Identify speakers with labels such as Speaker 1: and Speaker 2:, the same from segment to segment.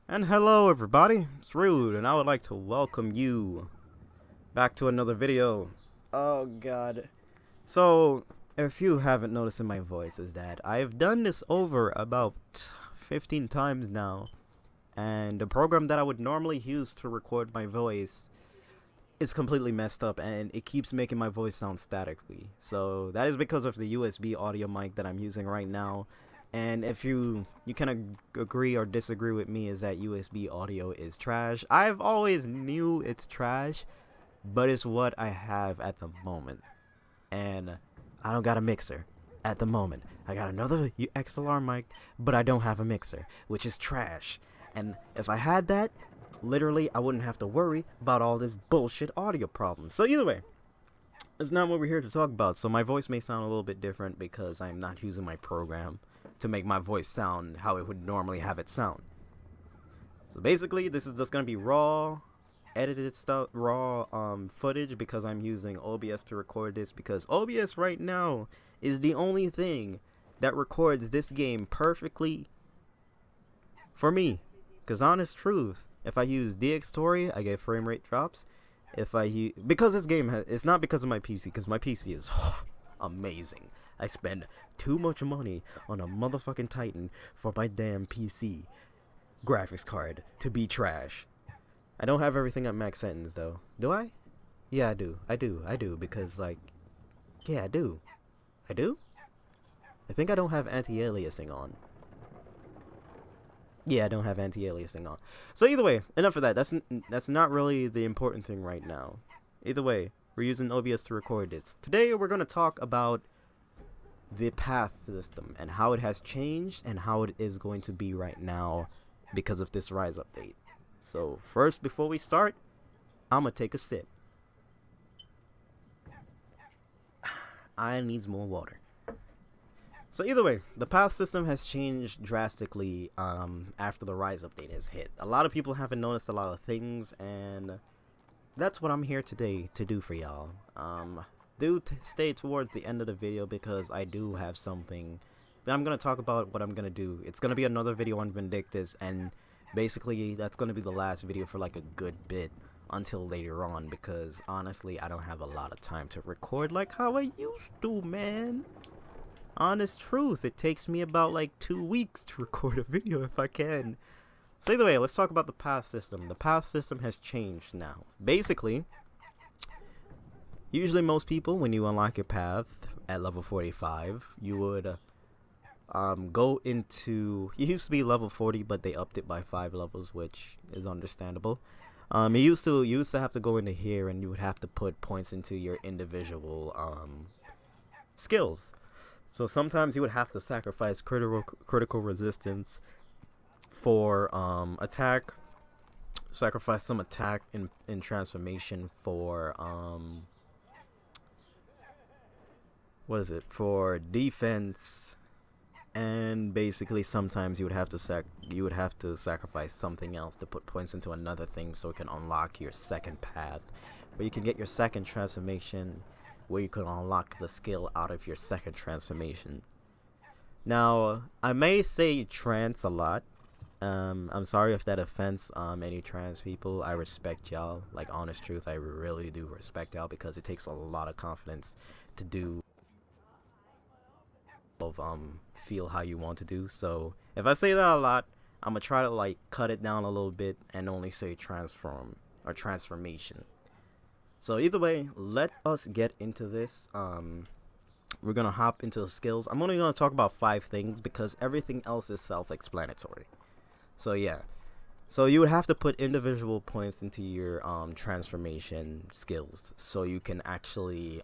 Speaker 1: And hello everybody, it's Rude, and I would like to welcome you back to another video. Oh god. So, if you haven't noticed in my voice is that I've done this over about 15 times now, and the program that I would normally use to record my voice is completely messed up and it keeps making my voice sound statically. So that is because of the USB audio mic that I'm using right now. And if you can agree or disagree with me, is that USB audio is trash. I've always knew it's trash, but it's what I have at the moment. And I don't got a mixer at the moment. I got another XLR mic, but I don't have a mixer, which is trash. And if I had that, literally I wouldn't have to worry about all this bullshit audio problems. So either way, it's not what we're here to talk about. So my voice may sound a little bit different because I'm not using my program to make my voice sound how it would normally have it sound. So basically, this is just gonna be raw, edited stuff, raw footage, because I'm using OBS to record this, because OBS right now is the only thing that records this game perfectly for me. Because honest truth, if I use DxTory, I get frame rate drops. If I use, because this game it's not because of my PC, because my PC is amazing. I spend too much money on a motherfucking Titan for my damn PC graphics card to be trash. I don't have everything at max settings though. Do I? Yeah, I do. I do because like, yeah, I do. I do? I think I don't have anti-aliasing on. Yeah, I don't have anti-aliasing on. So either way, enough of that. That's not really the important thing right now. Either way, we're using OBS to record this. Today we're going to talk about the path system and how it has changed and how it is going to be right now because of this Rise update. So first, before we start, I'm going to take a sip. I needs more water. So either way, the path system has changed drastically after the Rise update has hit. A lot of people haven't noticed a lot of things, and that's what I'm here today to do for y'all. Do stay towards the end of the video because I do have something that I'm going to talk about what I'm going to do. It's going to be another video on Vindictus, and basically that's going to be the last video for like a good bit until later on, because honestly I don't have a lot of time to record like how I used to, man. Honest truth, it takes me about like 2 weeks to record a video if I can. So either way, let's talk about the path system. The path system has changed now. Basically, usually most people, when you unlock your path at level 45, you would go into, it used to be level 40, but they upped it by 5 levels, which is understandable. You used to have to go into here and you would have to put points into your individual skills. So sometimes you would have to sacrifice critical resistance for attack, sacrifice some attack in transformation for what is it, for defense, and basically sometimes you would have to sacrifice something else to put points into another thing so it can unlock your second path, where you can get your second transformation, where you can unlock the skill out of your second transformation. Now, I may say trans a lot. I'm sorry if that offends any trans people. I respect y'all. Like, honest truth, I really do respect y'all, because it takes a lot of confidence to do feel how you want to do. So if I say that a lot, I'm gonna try to like cut it down a little bit and only say transform or transformation. So either way, let us get into this. We're gonna hop into the skills. I'm only gonna talk about 5 things because everything else is self-explanatory. So yeah, so you would have to put individual points into your transformation skills so you can actually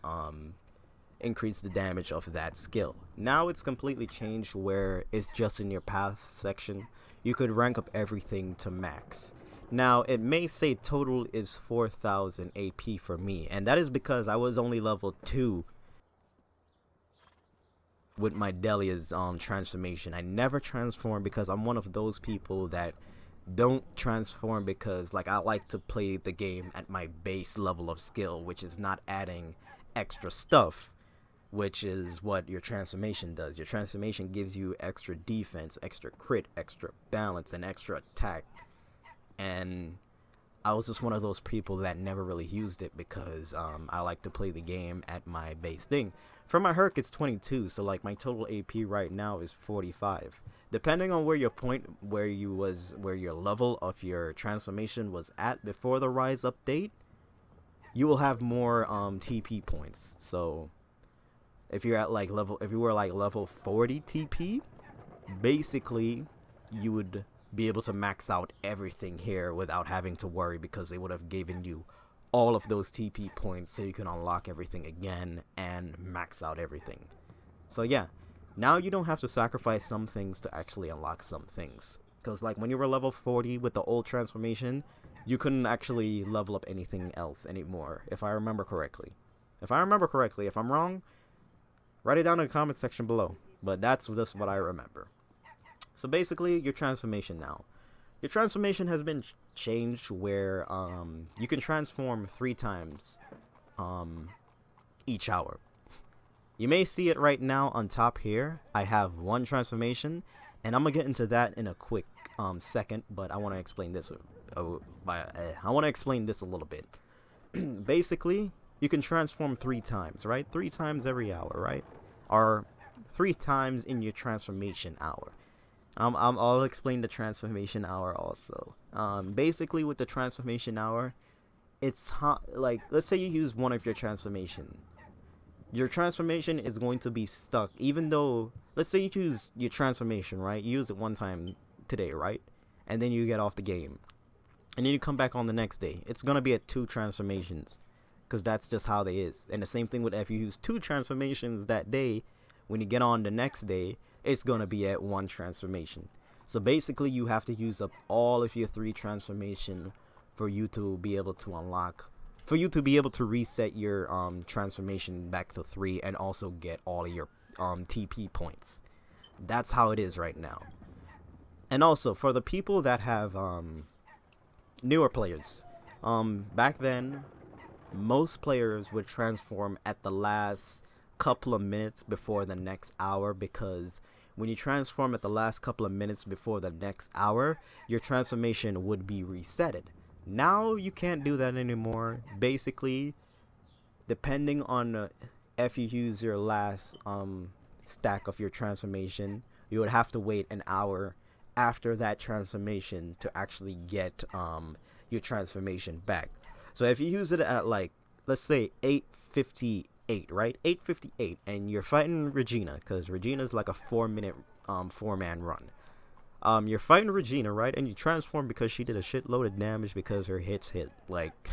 Speaker 1: increase the damage of that skill. Now it's completely changed where it's just in your path section. You could rank up everything to max. Now, it may say total is 4,000 AP for me, and that is because I was only level 2 with my Delia's transformation. I never transform because I'm one of those people that don't transform because like I like to play the game at my base level of skill, which is not adding extra stuff, which is what your transformation does. Your transformation gives you extra defense, extra crit, extra balance, and extra attack and I was just one of those people that never really used it because I like to play the game at my base thing. For my Herc, it's 22, so like my total AP right now is 45. Depending on where your point, where your level of your transformation was at before the Rise update, you will have more TP points. So if you're at like if you were like level 40 TP, basically you would be able to max out everything here without having to worry, because they would have given you all of those TP points so you can unlock everything again and max out everything. So yeah, now you don't have to sacrifice some things to actually unlock some things, because like when you were level 40 with the old transformation, you couldn't actually level up anything else anymore, if I remember correctly. If I'm wrong, write it down in the comment section below, but that's just what I remember. So basically, your transformation now. Your transformation has been changed where you can transform 3 times each hour. You may see it right now on top here. I have 1 transformation, and I'm gonna get into that in a quick second, but I want to explain this. I want to explain this a little bit. Basically, you can transform 3 times, right? 3 times every hour, right? Or 3 times in your transformation hour. I'll explain the transformation hour also. Basically, with the transformation hour, it's like, let's say you use one of your transformation. Your transformation is going to be stuck, even though, let's say you choose your transformation, right? You use it 1 time today, right? And then you get off the game. And then you come back on the next day. It's going to be at 2 transformations, because that's just how they is. And the same thing with if you use 2 transformations that day, when you get on the next day, it's going to be at 1 transformation. So basically, you have to use up all of your 3 transformation for you to be able to unlock, for you to be able to reset your transformation back to 3 and also get all of your TP points. That's how it is right now. And also, for the people that have newer players, back then, most players would transform at the last couple of minutes before the next hour, because when you transform at the last couple of minutes before the next hour, your transformation would be resetted. Now you can't do that anymore. Basically, depending on if you use your last stack of your transformation, you would have to wait an hour after that transformation to actually get your transformation back. So if you use it at, like, let's say 8:58, right? 8:58, and you're fighting Regina, because Regina's like a 4-minute 4-man run. You're fighting Regina, right? And you transform because she did a shitload of damage, because her hits hit, like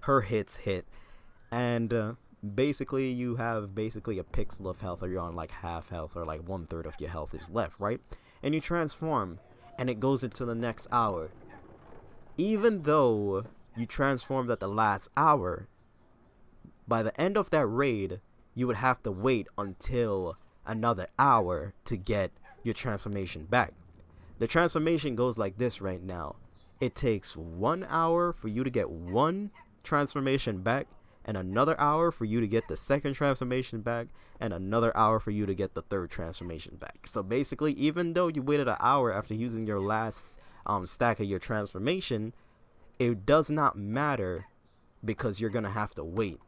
Speaker 1: her hits hit, and basically you have basically a pixel of health, or you're on like half health, or like 1/3 of your health is left, right? And you transform, and it goes into the next hour. Even though you transformed at the last hour, by the end of that raid, you would have to wait until another hour to get your transformation back. The transformation goes like this right now. It takes 1 hour for you to get 1 transformation back, and another hour for you to get the 2nd transformation back, and another hour for you to get the 3rd transformation back. So basically, even though you waited an hour after using your last stack of your transformation, it does not matter, because you're gonna have to wait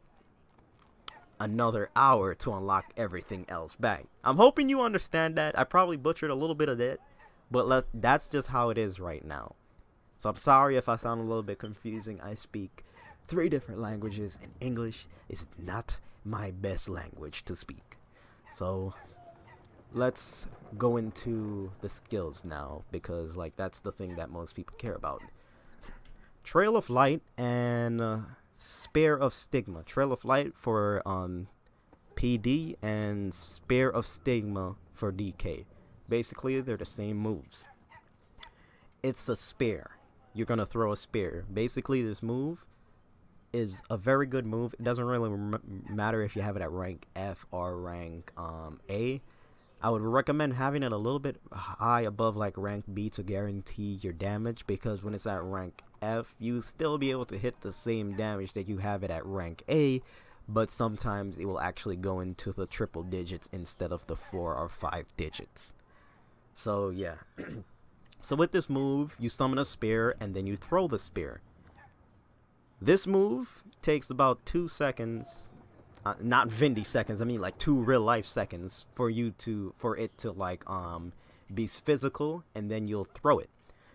Speaker 1: another hour to unlock everything else back. I'm hoping you understand that. I probably butchered a little bit of that, but that's just how it is right now. So I'm sorry if I sound a little bit confusing. I speak 3 different languages, and English is not my best language to speak. So let's go into the skills now, because like that's the thing that most people care about. Trail of Light and Spear of Stigma. Trail of Light for PD, and Spear of Stigma for DK. Basically, they're the same moves. It's a spear. You're gonna throw a spear. Basically, this move is a very good move. It doesn't really matter if you have it at rank F or rank A. I would recommend having it a little bit high above like rank B to guarantee your damage, because when it's at rank F, you still be able to hit the same damage that you have it at rank A, but sometimes it will actually go into the triple digits instead of the 4 or 5 digits. So yeah. So with this move, you summon a spear and then you throw the spear. This move takes about 2 seconds, not Vindy seconds, I mean like 2 real life seconds for it to like be physical, and then you'll throw it.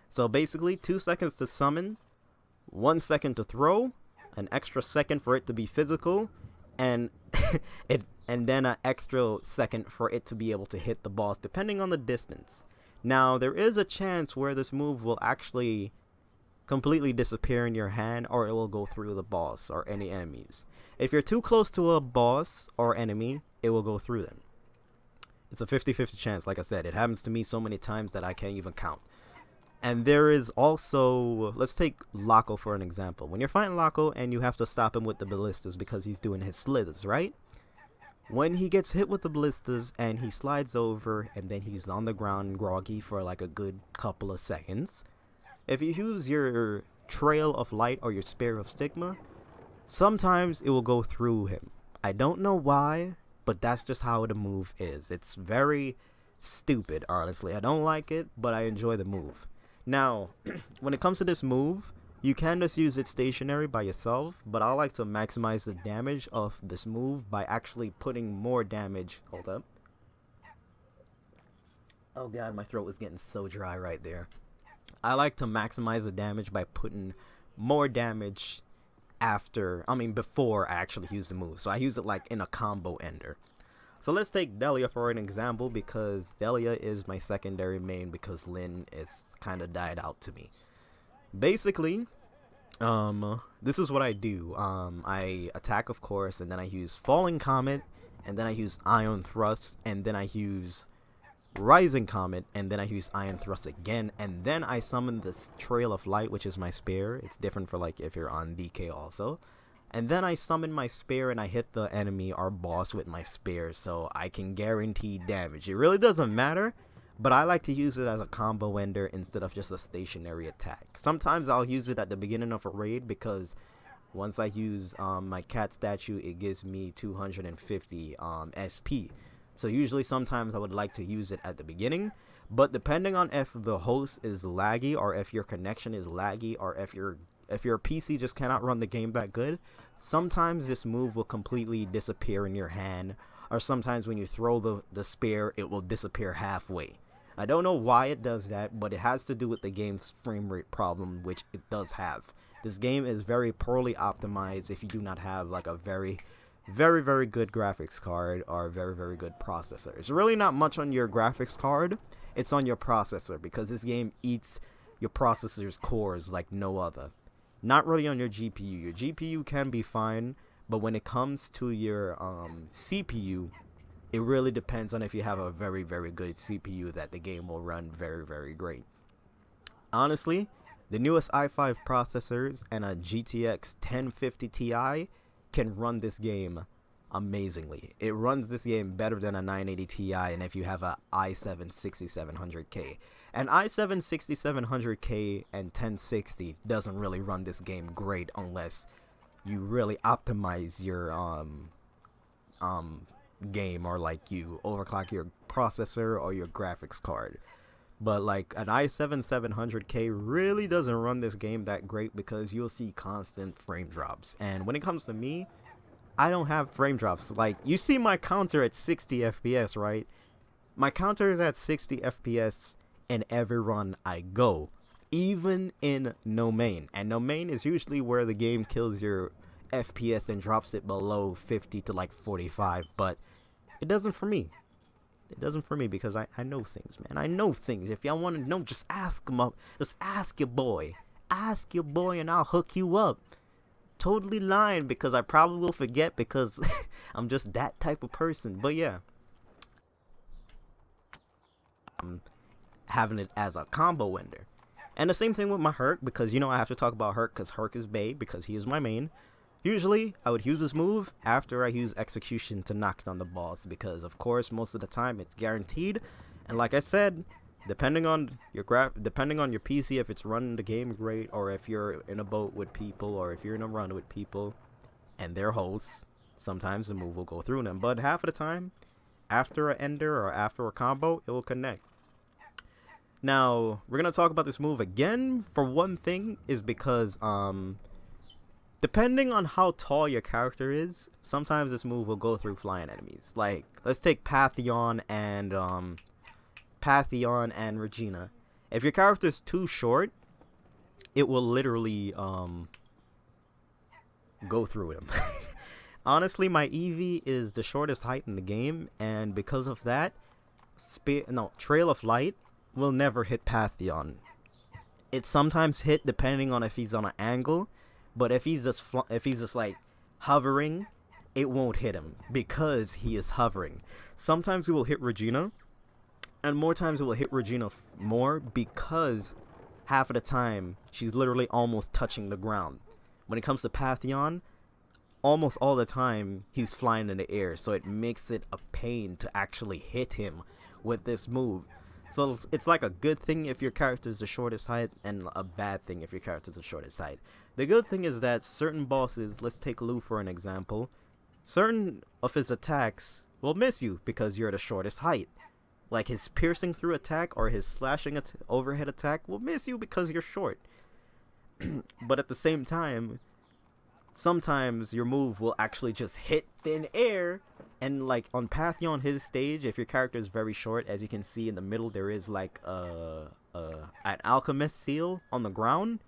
Speaker 1: So basically 2 seconds to summon, 1 second to throw, an extra second for it to be physical, and and then an extra second for it to be able to hit the boss depending on the distance. Now there is a chance where this move will actually completely disappear in your hand, or it will go through the boss or any enemies. If you're too close to a boss or enemy, it will go through them. It's a 50-50 chance. Like I said, it happens to me so many times that I can't even count. And there is also, let's take Loco for an example. When you're fighting Loco and you have to stop him with the ballistas because he's doing his slithers, right? When he gets hit with the ballistas and he slides over and then he's on the ground groggy for like a good couple of seconds, if you use your Trail of Light or your Spear of Stigma, sometimes it will go through him. I don't know why, but that's just how the move is. It's very stupid, honestly. I don't like it, but I enjoy the move. Now, when it comes to this move, you can just use it stationary by yourself, but I like to maximize the damage of this move by actually putting more damage. Hold up. Oh god, my throat was getting so dry right there. I like to maximize the damage by putting more damage before I actually use the move. So I use it like in a combo ender. So let's take Delia for an example, because Delia is my secondary main because Lyn is kind of died out to me. Basically, this is what I do. I attack, of course, and then I use Falling Comet, and then I use Ion Thrust, and then I use Rising Comet, and then I use Ion Thrust again, and then I summon this Trail of Light, which is my spear. It's different for like if you're on DK also. And then I summon my spear and I hit the enemy or boss with my spear, so I can guarantee damage. It really doesn't matter, but I like to use it as a combo ender instead of just a stationary attack. Sometimes I'll use it at the beginning of a raid because once I use my cat statue, it gives me 250 SP. So usually sometimes I would like to use it at the beginning, but depending on if the host is laggy or if your connection is laggy or if your PC just cannot run the game that good, sometimes this move will completely disappear in your hand, or sometimes when you throw the spear, it will disappear halfway. I don't know why it does that, but it has to do with the game's frame rate problem, which it does have. This game is very poorly optimized if you do not have like a very good graphics card or a very good processor. It's really not much on your graphics card, it's on your processor, because this game eats your processor's cores like no other. Not really on your GPU. Your GPU can be fine, but when it comes to your CPU, it really depends on if you have a very good CPU that the game will run very great. Honestly, the newest i5 processors and a GTX 1050 Ti can run this game amazingly. It runs this game better than a 980 Ti, and if you have a i7 6700K. An i7 6700K and 1060 doesn't really run this game great unless you really optimize your game, or like you overclock your processor or your graphics card. But like an i7 700K really doesn't run this game that great because you'll see constant frame drops. And when it comes to me, I don't have frame drops. Like, you see my counter at 60 FPS, right? My counter is at 60 FPS in every run I go, even in no main. And no main is usually where the game kills your FPS and drops it below 50 to like 45, but it doesn't for me. It doesn't for me because I know things, man. I know things. If y'all want to know, just ask them up. Just ask your boy. Ask your boy and I'll hook you up. Totally lying because I probably will forget because I'm just that type of person. But yeah. Having it as a combo ender. And the same thing with my Herc, because you know I have to talk about Herc because Herc is bae, because he is my main. Usually I would use this move after I use execution to knock down the boss, because of course most of the time it's guaranteed. And like I said, depending on your PC, if it's running the game great, or if you're in a boat with people, or if you're in a run with people and they're hosts, sometimes the move will go through them. But half of the time, after an ender or after a combo, it will connect. Now, we're going to talk about this move again. For one thing, is because, depending on how tall your character is, sometimes this move will go through flying enemies. Like, let's take Pantheon and Regina. If your character is too short, it will literally go through him. Honestly, my Eevee is the shortest height in the game, and because of that, Trail of Light will never hit Pantheon. It sometimes hit depending on if he's on an angle, but if he's just like hovering, it won't hit him because he is hovering. Sometimes it will hit Regina, and more times it will hit Regina more because half of the time she's literally almost touching the ground. When it comes to Pantheon, almost all the time he's flying in the air, so it makes it a pain to actually hit him with this move. So it's like a good thing if your character is the shortest height, and a bad thing if your character is the shortest height. The good thing is that certain bosses, let's take Lou for an example, certain of his attacks will miss you because you're the shortest height. Like his piercing through attack or his slashing overhead attack will miss you because you're short. But at the same time, sometimes your move will actually just hit thin air. And like on Pantheon, his stage, if your character is very short, as you can see in the middle, there is like an alchemist seal on the ground.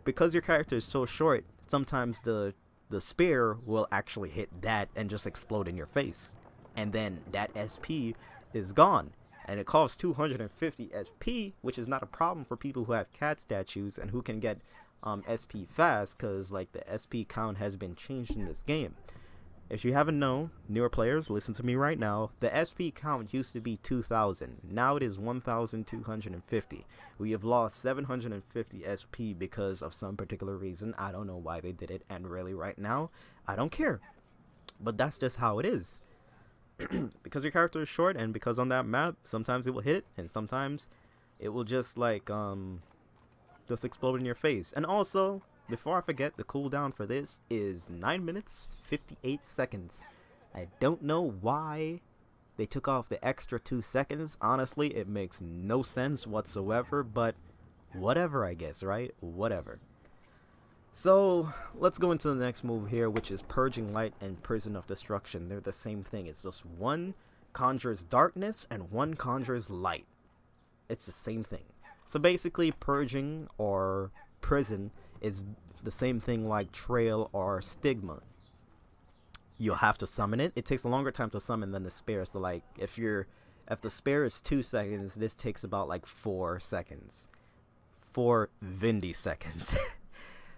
Speaker 1: Because your character is so short, sometimes the spear will actually hit that and just explode in your face, and then that SP is gone. And it costs 250 SP, which is not a problem for people who have cat statues and who can get SP fast, because like the SP count has been changed in this game. If you haven't known, newer players, listen to me right now. The SP count used to be 2,000. Now it is 1,250. We have lost 750 SP because of some particular reason. I don't know why they did it, and really right now, I don't care. But that's just how it is. Because your character is short, and because on that map, sometimes it will hit, and sometimes it will just like just explode in your face. And also, before I forget, the cooldown for this is 9 minutes 58 seconds. I don't know why they took off the extra 2 seconds. Honestly, it makes no sense whatsoever, but whatever, I guess, right? Whatever. So let's go into the next move here, which is Purging Light and Prison of Destruction. They're the same thing. It's just one conjures darkness and one conjures light. It's the same thing. So basically, Purging or Prison is the same thing like Trail or Stigma. You'll have to summon it. It takes a longer time to summon than the spare. So like if the spare is 2 seconds, this takes about like 4 seconds. 4 Vindy seconds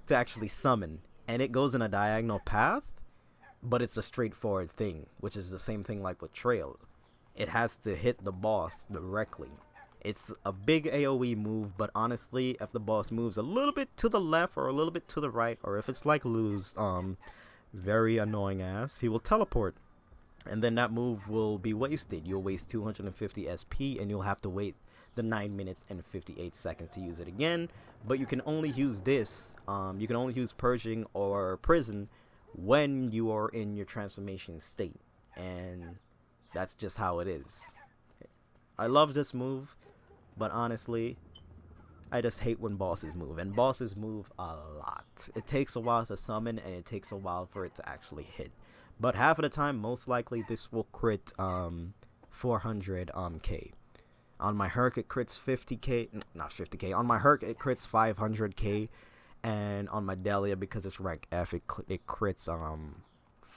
Speaker 1: to actually summon. And it goes in a diagonal path, but it's a straightforward thing, which is the same thing like with Trail. It has to hit the boss directly. It's a big AoE move, but honestly, if the boss moves a little bit to the left or a little bit to the right, or if it's like Lou's very annoying ass, he will teleport. And then that move will be wasted. You'll waste 250 SP, and you'll have to wait the 9 minutes and 58 seconds to use it again. But you can only use this, you can only use Purging or Prison when you are in your transformation state. And that's just how it is. I love this move. But honestly, I just hate when bosses move. And bosses move a lot. It takes a while to summon, and it takes a while for it to actually hit. But half of the time, most likely, this will crit 400 K. On my Herc, it crits 50k. Not 50k. On my Herc, it crits 500k. And on my Delia, because it's rank F, it crits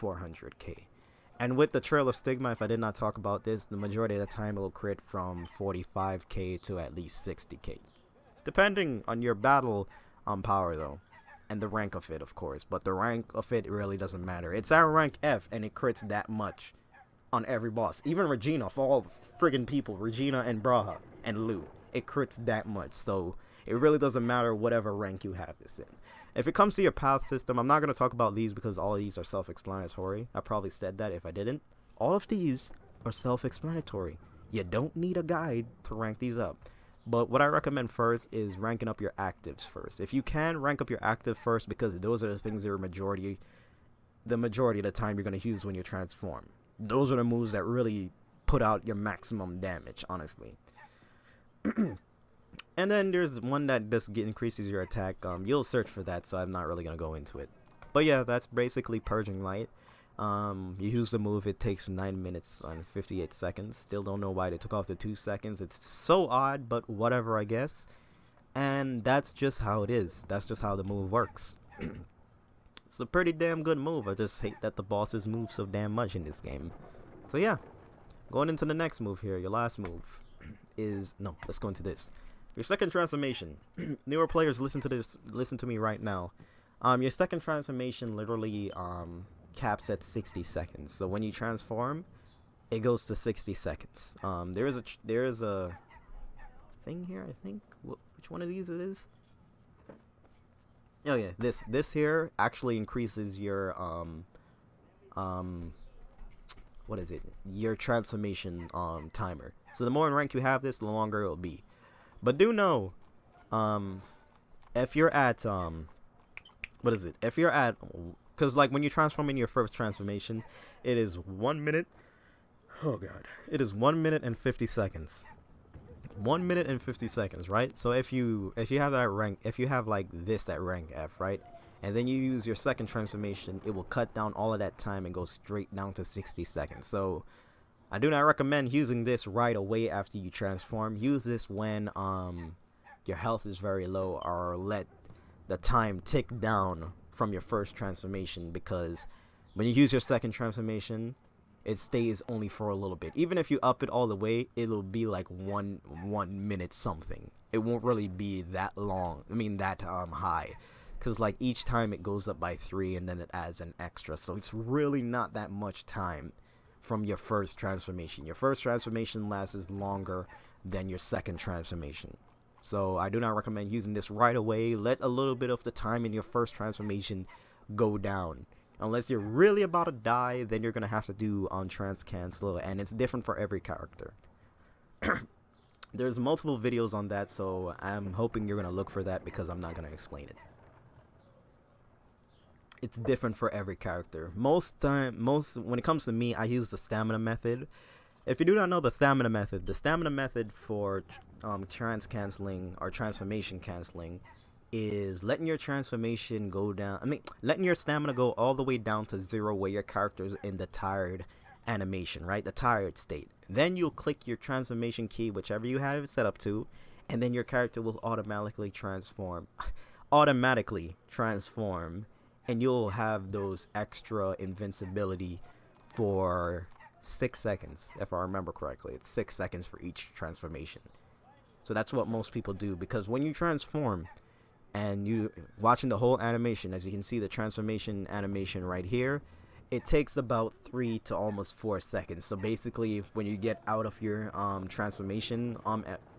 Speaker 1: 400k. And with the Trail of Stigma, if I did not talk about this, the majority of the time it will crit from 45k to at least 60k. Depending on your battle power though. And the rank of it, of course. But the rank of it really doesn't matter. It's at rank F and it crits that much on every boss. Even Regina, for all friggin' people, Regina and Braha and Lou, it crits that much. So it really doesn't matter whatever rank you have this in. If it comes to your path system, I'm not going to talk about these because all of these are self-explanatory. I probably said that if I didn't. All of these are self-explanatory. You don't need a guide to rank these up. But what I recommend first is ranking up your actives first. If you can, rank up your active first, because those are the things that are the majority of the time you're going to use when you transform. Those are the moves that really put out your maximum damage, honestly. And then there's one that just increases your attack. You'll search for that, so I'm not really gonna go into it. But yeah, that's basically Purging Light. You use the move, it takes 9 minutes and 58 seconds. Still don't know why they took off the 2 seconds. It's so odd, but whatever, I guess. And that's just how it is. That's just how the move works. It's a pretty damn good move. I just hate that the bosses move so damn much in this game. So yeah, going into the next move here. Your last move is, no, let's go into this. Your second transformation. Newer players, listen to this. Listen to me right now. Your second transformation literally caps at 60 seconds. So when you transform, it goes to 60 seconds. There is a thing here, I think. Which one of these it is? Oh yeah, this here actually increases your what is it? Your transformation timer. So the more in rank you have this, the longer it'll be. But do know, if you're at what is it? If you're at, because like when you transform in your first transformation, it is 1 minute. Oh god, it is 1 minute and 50 seconds. 1 minute and 50 seconds, right? So if you have that rank, if you have like this at rank F, right, and then you use your second transformation, it will cut down all of that time and go straight down to 60 seconds. So I do not recommend using this right away after you transform. Use this when your health is very low, or let the time tick down from your first transformation, because when you use your second transformation, it stays only for a little bit. Even if you up it all the way, it'll be like one minute something. It won't really be that long. I mean that high, because like each time it goes up by 3 and then it adds an extra. So it's really not that much time from your first transformation. Your first transformation lasts longer than your second transformation. So I do not recommend using this right away. Let a little bit of the time in your first transformation go down. Unless you're really about to die, then you're going to have to do on trans cancel, and it's different for every character. There's multiple videos on that, so I'm hoping you're going to look for that, because I'm not going to explain it. It's different for every character. When it comes to me, I use the stamina method. If you do not know the stamina method for trans canceling or transformation canceling is letting your transformation go down. Letting your stamina go all the way down to 0, where your character is in the tired animation, right? The tired state. Then you'll click your transformation key, whichever you have it set up to, and then your character will automatically transform. And you'll have those extra invincibility for 6 seconds, if I remember correctly. It's 6 seconds for each transformation. So that's what most people do, because when you transform and you watching the whole animation, as you can see the transformation animation right here, it takes about 3 to almost 4 seconds. So basically, when you get out of your transformation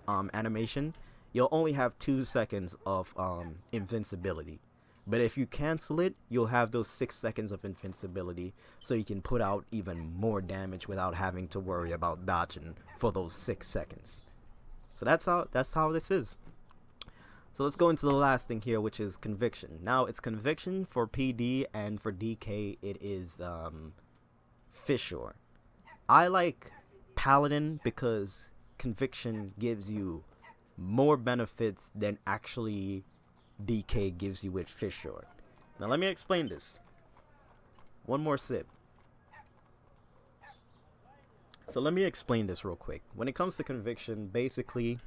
Speaker 1: animation, you'll only have 2 seconds of invincibility. But if you cancel it, you'll have those 6 seconds of invincibility, so you can put out even more damage without having to worry about dodging for those 6 seconds. So that's how this is. So let's go into the last thing here, which is conviction. Now it's conviction for PD, and for DK it is fissure. I like paladin because conviction gives you more benefits than actually DK gives you with fissure. Now let me explain this. One more sip. So let me explain this real quick. When it comes to conviction, basically,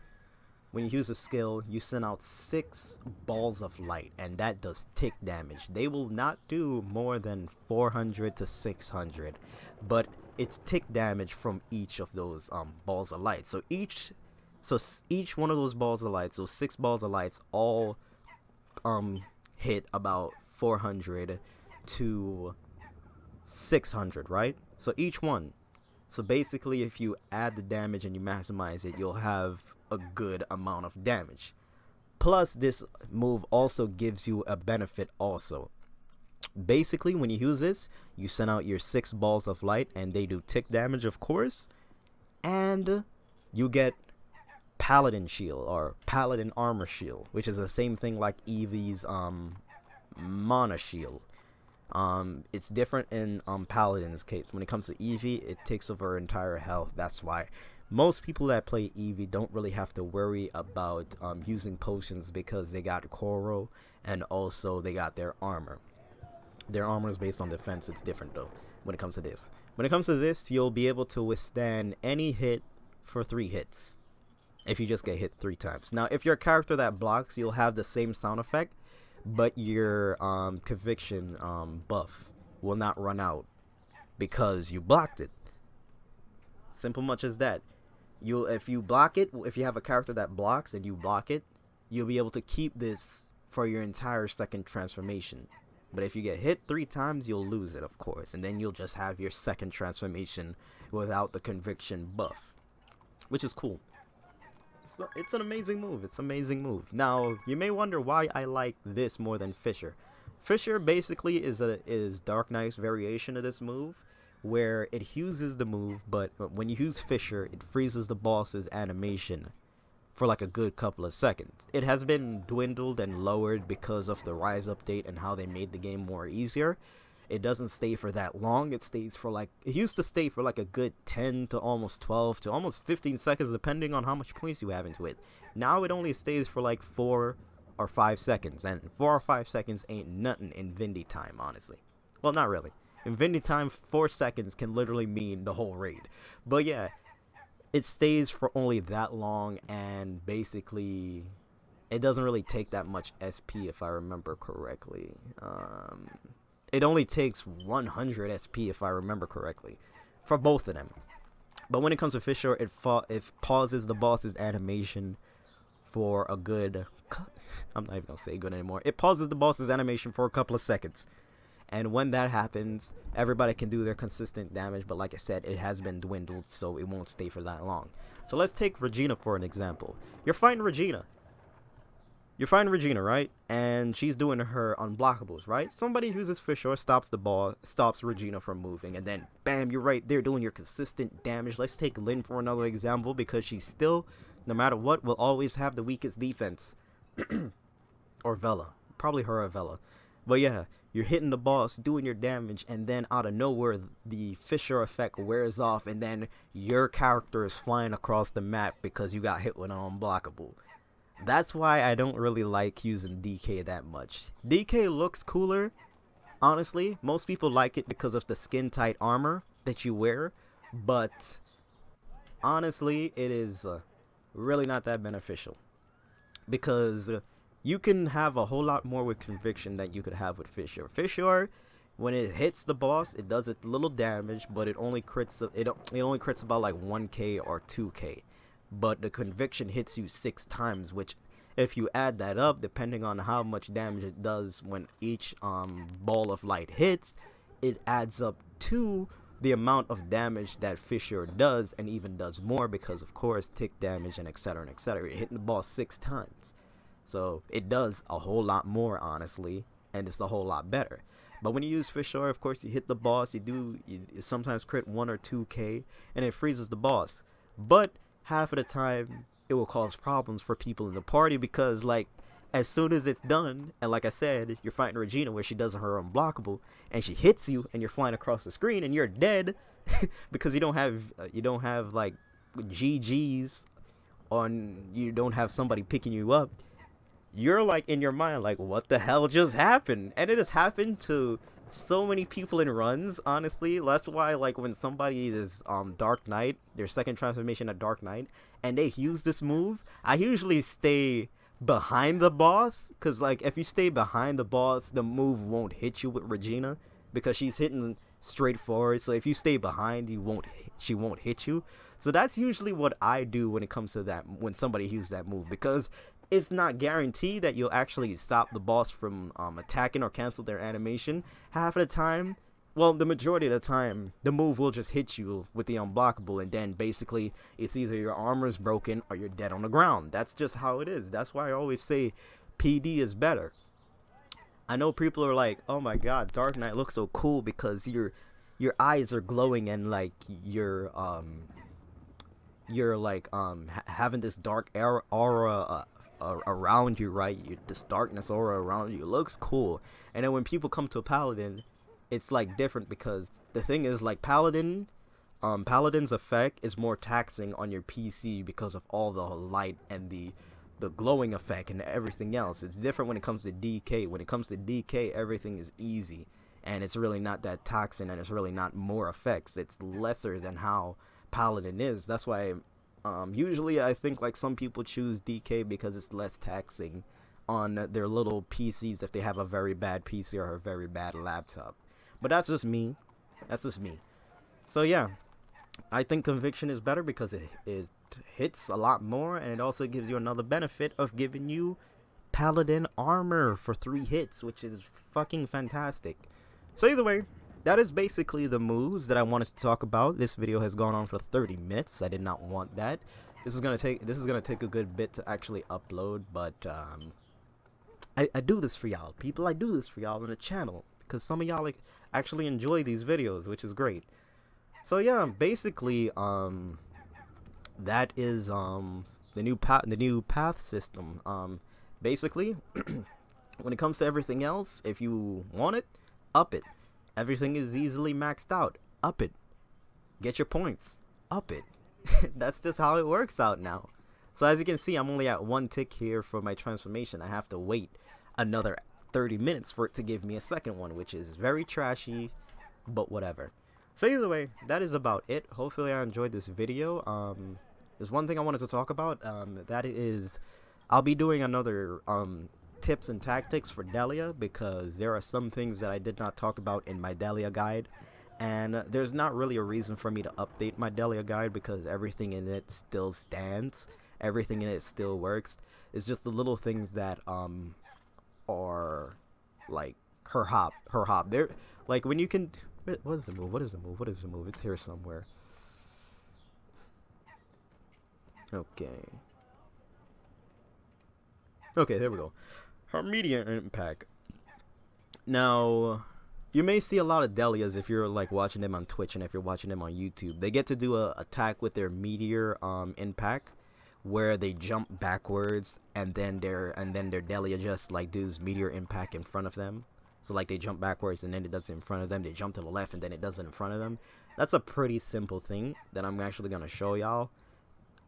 Speaker 1: when you use a skill, you send out 6 balls of light, and that does tick damage. They will not do more than 400 to 600, but it's tick damage from each of those balls of light. So each one of those balls of light, so 6 balls of lights, all hit about 400 to 600, right? So each one. So basically, if you add the damage and you maximize it, you'll have a good amount of damage. Plus, this move also gives you a benefit also. Basically, when you use this, you send out your 6 balls of light, and they do tick damage, of course, and you get paladin shield or paladin armor shield, which is the same thing like Eevee's mana shield. It's different in paladin's case. When it comes to Eevee, it takes over her entire health. That's why Most people that play Eevee don't really have to worry about using potions because they got Coral and also they got their armor. Their armor is based on defense. It's different though when it comes to this. When it comes to this, you'll be able to withstand any hit for 3 hits if you just get hit 3 times. Now, if you're a character that blocks, you'll have the same sound effect, but your conviction buff will not run out because you blocked it. Simple much as that. If you block it, if you have a character that blocks and you block it, you'll be able to keep this for your entire second transformation. But if you get hit 3 times, you'll lose it, of course, and then you'll just have your second transformation without the conviction buff, which is cool. It's an amazing move. It's an amazing move. Now, you may wonder why I like this more than Fissure. Fissure basically is Dark Knight's variation of this move, where it uses the move, but when you use Fissure, it freezes the boss's animation for like a good couple of seconds. It has been dwindled and lowered because of the Rise update and how they made the game more easier. It doesn't stay for that long. It used to stay for like a good 10 to almost 12 to almost 15 seconds depending on how much points you have into it. Now it only stays for like 4 or 5 seconds, and 4 or 5 seconds ain't nothing in Vindy time, honestly. Well, not really. In Vindy time, 4 seconds can literally mean the whole raid. But yeah, it stays for only that long, and basically it doesn't really take that much SP if I remember correctly. It only takes 100 SP if I remember correctly for both of them. But when it comes to Fissure, it pauses the boss's animation for a good... I'm not even gonna say good anymore. It pauses the boss's animation for a couple of seconds. And when that happens, everybody can do their consistent damage, but like I said, it has been dwindled, so it won't stay for that long. So let's take Regina for an example. You're fighting Regina, right? And she's doing her unblockables, right? Somebody uses Fissure, stops Regina from moving, and then bam, you're right there doing your consistent damage. Let's take Lynn for another example, because she's still, no matter what, will always have the weakest defense. Or Vela. Probably her or Vela. But yeah, you're hitting the boss, doing your damage, and then out of nowhere, the Fissure effect wears off, and then your character is flying across the map because you got hit with an unblockable. That's why I don't really like using DK that much. DK looks cooler, honestly. Most people like it because of the skin-tight armor that you wear, but honestly, it is really not that beneficial. Because you can have a whole lot more with Conviction than you could have with Fissure. Fissure, when it hits the boss, it does a little damage, but it only crits about like 1k or 2k. But the Conviction hits you 6 times, which if you add that up, depending on how much damage it does when each ball of light hits, it adds up to the amount of damage that Fissure does, and even does more because of course tick damage and etc and etc. You're hitting the boss 6 times. So it does a whole lot more, honestly, and it's a whole lot better. But when you use Fissure, of course, you hit the boss, you sometimes crit 1 or 2k, and it freezes the boss. But half of the time, it will cause problems for people in the party because, like, as soon as it's done, and like I said, you're fighting Regina where she does her unblockable, and she hits you, and you're flying across the screen, and you're dead because you don't have like GGs on, you don't have somebody picking you up. You're like in your mind like, what the hell just happened? And it has happened to so many people in runs, honestly. That's why, like, when somebody is Dark Knight, their second transformation at Dark Knight, and they use this move, I usually stay behind the boss, because like if you stay behind the boss, the move won't hit you with Regina because she's hitting straight forward. So if you stay behind, she won't hit you. So that's usually what I do when it comes to that, when somebody uses that move, because it's not guaranteed that you'll actually stop the boss from attacking or cancel their animation. Half of the time, well, the majority of the time, the move will just hit you with the unblockable, and then basically it's either your armor is broken or you're dead on the ground. That's just how it is. That's why I always say PD is better. I know people are like, oh my god, Dark Knight looks so cool because your eyes are glowing and like you're like having this dark aura around you, right? This darkness aura around you looks cool. And then when people come to a paladin, it's like different, because the thing is, like, paladin, Paladin's effect is more taxing on your PC because of all the light and the glowing effect and everything else. It's different when it comes to DK. When it comes to DK, everything is easy, and it's really not that taxing, and it's really not more effects. It's lesser than how Paladin is. That's why usually I think like some people choose DK because it's less taxing on their little PCs if they have a very bad PC or a very bad laptop. But that's just me. That's just me. So yeah, I think Conviction is better because it hits a lot more, and it also gives you another benefit of giving you Paladin armor for 3 hits, which is fucking fantastic. So either way, that is basically the moves that I wanted to talk about. This video has gone on for 30 minutes. I did not want that. This is gonna take a good bit to actually upload, but I do this for y'all, people. I do this for y'all on the channel because some of y'all like actually enjoy these videos, which is great. So yeah, basically that is the new path system. Basically when it comes to everything else, if you want it, up it. Everything is easily maxed out. Up it. Get your points. Up it. That's just how it works out now. So as you can see, I'm only at 1 tick here for my transformation. I have to wait another 30 minutes for it to give me a second one, which is very trashy, but whatever. So either way, that is about it. Hopefully I enjoyed this video. There's one thing I wanted to talk about. That is, I'll be doing another tips and tactics for Delia, because there are some things that I did not talk about in my Delia guide, and there's not really a reason for me to update my Delia guide because everything in it still stands, everything in it still works. It's just the little things that are like her hop. They're like when you can, what is the move? It's here somewhere. Okay, there we go. Her media impact. Now, you may see a lot of Delias if you're like watching them on Twitch, and if you're watching them on YouTube. They get to do a attack with their meteor impact, where they jump backwards, and then their Delia just like does meteor impact in front of them. So like they jump backwards and then it does it in front of them. They jump to the left and then it does it in front of them. That's a pretty simple thing that I'm actually gonna show y'all.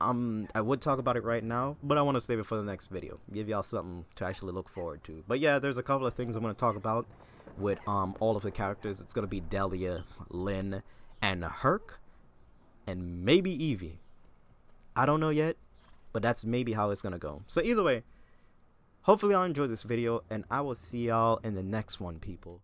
Speaker 1: I would talk about it right now, but I want to save it for the next video. Give y'all something to actually look forward to. But yeah, there's a couple of things I'm going to talk about with all of the characters. It's going to be Delia, Lynn, and Herc, and maybe Evie. I don't know yet, but that's maybe how it's going to go. So either way, hopefully y'all enjoyed this video, and I will see y'all in the next one, people.